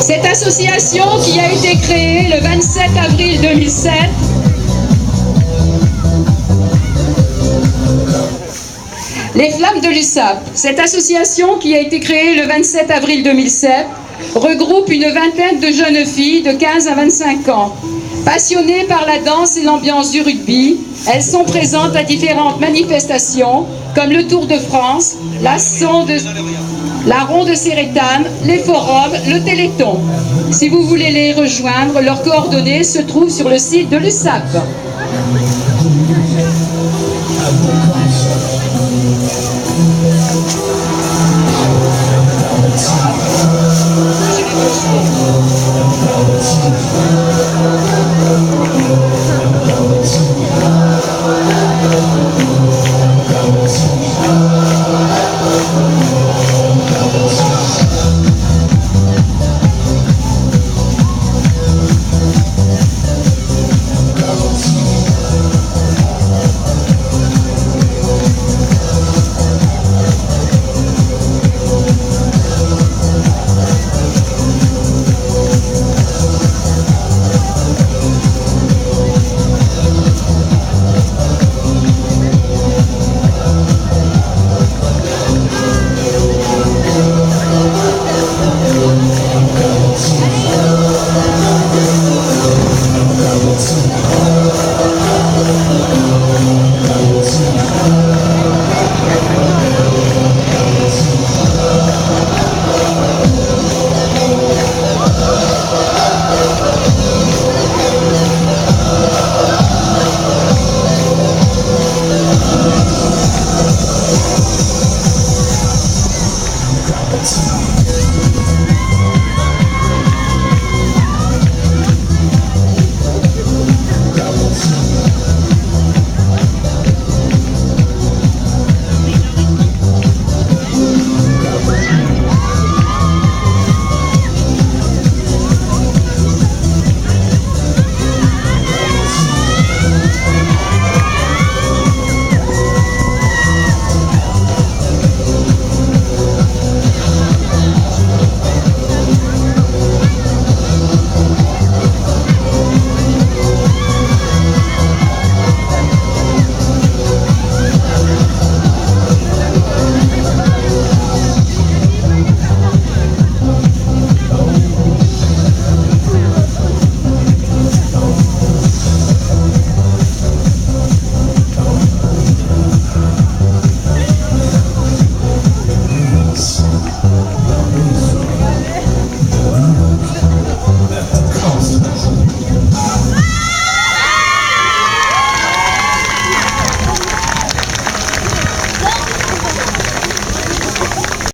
Cette association qui a été créée le 27 avril 2007 Les Flammes de l'USAP. Cette association qui a été créée le 27 avril 2007 regroupe une vingtaine de jeunes filles de 15 à 25 ans. Passionnées par la danse et l'ambiance du rugby, elles sont présentes à différentes manifestations comme le Tour de France, la Ronde Sérétane, les forums, le Téléthon. Si vous voulez les rejoindre, leurs coordonnées se trouvent sur le site de l'USAP.